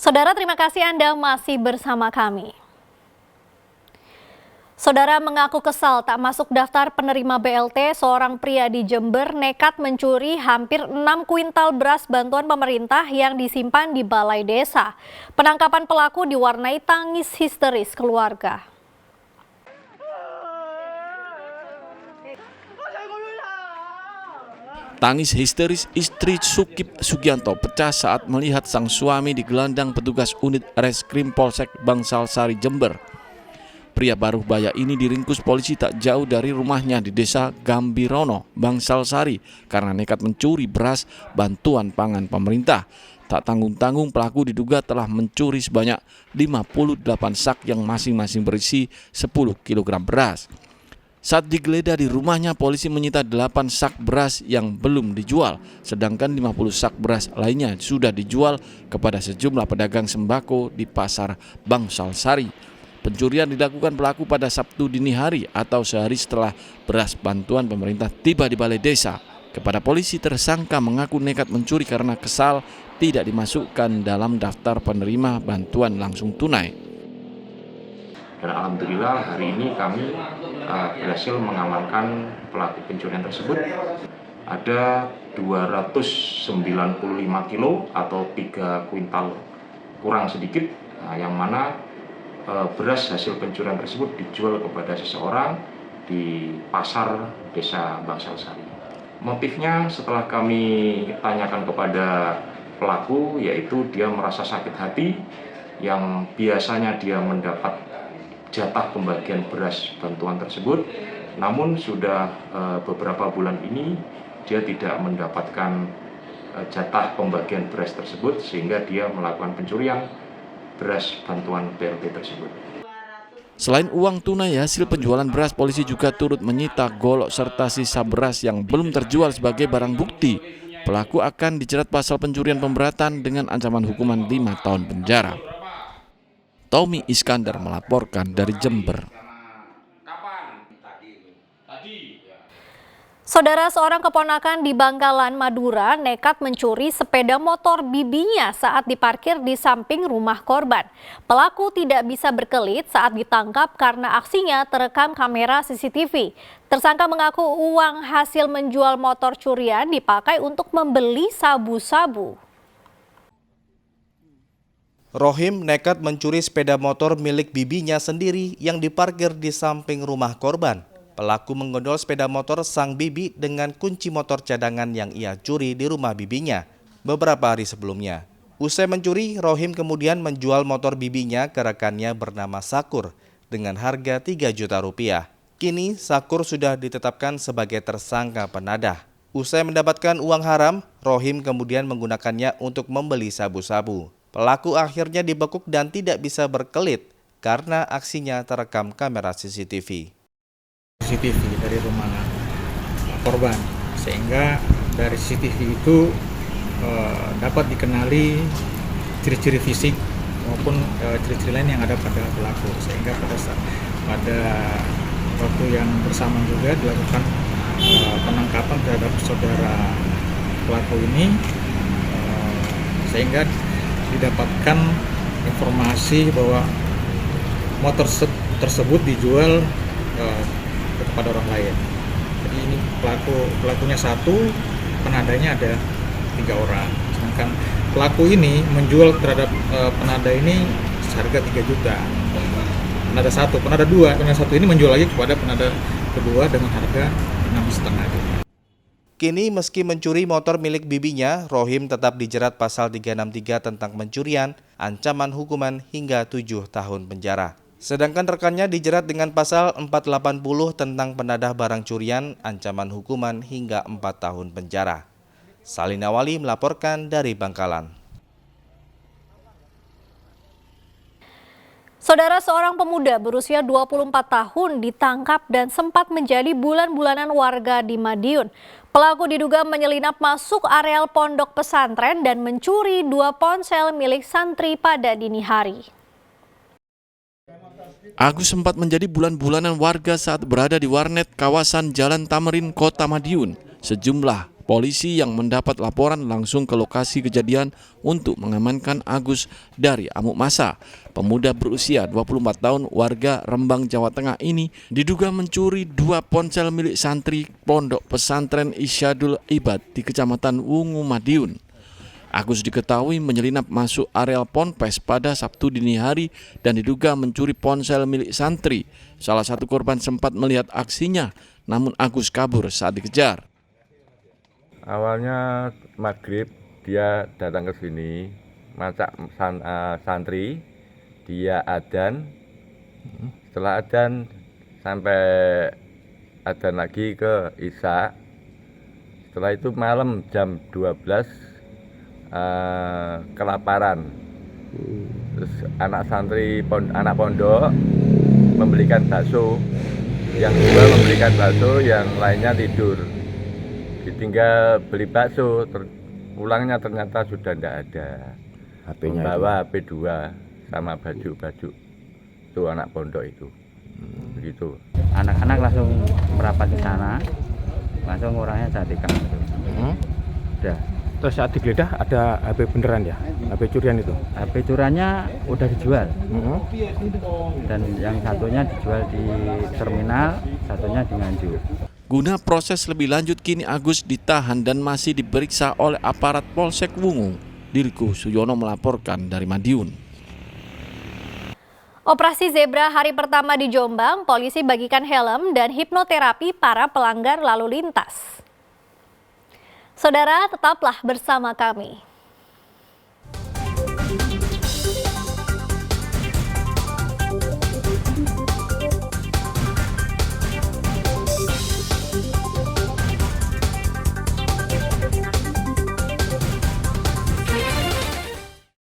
Saudara, terima kasih Anda masih bersama kami. Saudara mengaku kesal tak masuk daftar penerima BLT, seorang pria di Jember nekat mencuri hampir 6 kuintal beras bantuan pemerintah yang disimpan di balai desa. Penangkapan pelaku diwarnai tangis histeris keluarga. Tangis histeris istri Sukip Sugianto pecah saat melihat sang suami digelandang petugas unit Reskrim Polsek Bangsal Sari, Jember. Pria baru baya ini diringkus polisi tak jauh dari rumahnya di desa Gambirono, Bangsal Sari karena nekat mencuri beras bantuan pangan pemerintah. Tak tanggung-tanggung pelaku diduga telah mencuri sebanyak 58 sak yang masing-masing berisi 10 kg beras. Saat digeledah di rumahnya, polisi menyita 8 sak beras yang belum dijual, sedangkan 50 sak beras lainnya sudah dijual kepada sejumlah pedagang sembako di pasar Bangsal Sari. Pencurian dilakukan pelaku pada Sabtu dini hari atau sehari setelah beras bantuan pemerintah tiba di balai desa. Kepada polisi, tersangka mengaku nekat mencuri karena kesal tidak dimasukkan dalam daftar penerima bantuan langsung tunai. Dan alhamdulillah hari ini kami berhasil mengamankan pelaku pencurian tersebut. Ada 295 kilo atau 3 kuintal kurang sedikit, yang mana beras hasil pencurian tersebut dijual kepada seseorang di pasar desa Bangsal Sari. Motifnya setelah kami tanyakan kepada pelaku, yaitu dia merasa sakit hati yang biasanya dia mendapat jatah pembagian beras bantuan tersebut, namun sudah beberapa bulan ini dia tidak mendapatkan jatah pembagian beras tersebut sehingga dia melakukan pencurian beras bantuan BLT tersebut. Selain uang tunai hasil penjualan beras, polisi juga turut menyita golok serta sisa beras yang belum terjual sebagai barang bukti. Pelaku akan dijerat pasal pencurian pemberatan dengan ancaman hukuman 5 tahun penjara. Tommy Iskandar melaporkan dari Jember. Saudara, seorang keponakan di Bangkalan, Madura nekat mencuri sepeda motor bibinya saat diparkir di samping rumah korban. Pelaku tidak bisa berkelit saat ditangkap karena aksinya terekam kamera CCTV. Tersangka mengaku uang hasil menjual motor curian dipakai untuk membeli sabu-sabu. Rohim nekat mencuri sepeda motor milik bibinya sendiri yang diparkir di samping rumah korban. Pelaku menggondol sepeda motor sang bibi dengan kunci motor cadangan yang ia curi di rumah bibinya beberapa hari sebelumnya. Usai mencuri, Rohim kemudian menjual motor bibinya ke rekannya bernama Sakur dengan harga 3 juta rupiah. Kini Sakur sudah ditetapkan sebagai tersangka penadah. Usai mendapatkan uang haram, Rohim kemudian menggunakannya untuk membeli sabu-sabu. Pelaku akhirnya dibekuk dan tidak bisa berkelit karena aksinya terekam kamera CCTV. CCTV dari rumah korban, sehingga dari CCTV itu dapat dikenali ciri-ciri fisik maupun ciri-ciri lain yang ada pada pelaku, sehingga pada waktu yang bersamaan juga dilakukan penangkapan terhadap saudara pelaku ini, sehingga didapatkan informasi bahwa motor tersebut dijual kepada orang lain. Jadi ini pelakunya satu, penadanya ada 3 orang. Sedangkan pelaku ini menjual terhadap penada ini seharga 3 juta. Penada satu, penada dua, penada satu ini menjual lagi kepada penada kedua dengan harga 6,5 juta. Kini meski mencuri motor milik bibinya, Rohim tetap dijerat pasal 363 tentang pencurian, ancaman hukuman hingga 7 tahun penjara. Sedangkan rekannya dijerat dengan pasal 480 tentang penadah barang curian, ancaman hukuman hingga 4 tahun penjara. Salina Wali melaporkan dari Bangkalan. Saudara, seorang pemuda berusia 24 tahun ditangkap dan sempat menjadi bulan-bulanan warga di Madiun. Pelaku diduga menyelinap masuk areal pondok pesantren dan mencuri 2 ponsel milik santri pada dini hari. Agus sempat menjadi bulan-bulanan warga saat berada di warnet kawasan Jalan Tamrin, Kota Madiun. Sejumlah Polisi yang mendapat laporan langsung ke lokasi kejadian untuk mengamankan Agus dari amuk massa. Pemuda berusia 24 tahun warga Rembang, Jawa Tengah ini diduga mencuri 2 ponsel milik santri Pondok Pesantren Isyadul Ibad di Kecamatan Wungu, Madiun. Agus diketahui menyelinap masuk areal ponpes pada Sabtu dini hari dan diduga mencuri ponsel milik santri. Salah satu korban sempat melihat aksinya, namun Agus kabur saat dikejar. Awalnya maghrib dia datang ke sini, macak santri, dia adzan. Setelah adzan sampai adzan lagi ke Isya. Setelah itu malam jam 12 kelaparan. Terus anak santri anak pondok membelikan bakso, yang dua membelikan bakso, yang lainnya tidur. Ditinggal beli bakso, pulangnya ternyata sudah tidak ada. Membawa HP 2 sama baju-baju itu anak pondok itu. Begitu. Anak-anak langsung merapat ke sana, langsung orangnya saya tikam. Udah. Terus saat digeledah ada HP beneran ya? HP curian itu? HP curiannya udah dijual. Dan yang satunya dijual di terminal, satunya di Nganjuk. Guna proses lebih lanjut, kini Agus ditahan dan masih diperiksa oleh aparat Polsek Wungu. Dirku Suyono melaporkan dari Madiun. Operasi Zebra hari pertama di Jombang, polisi bagikan helm dan hipnoterapi para pelanggar lalu lintas. Saudara, tetaplah bersama kami.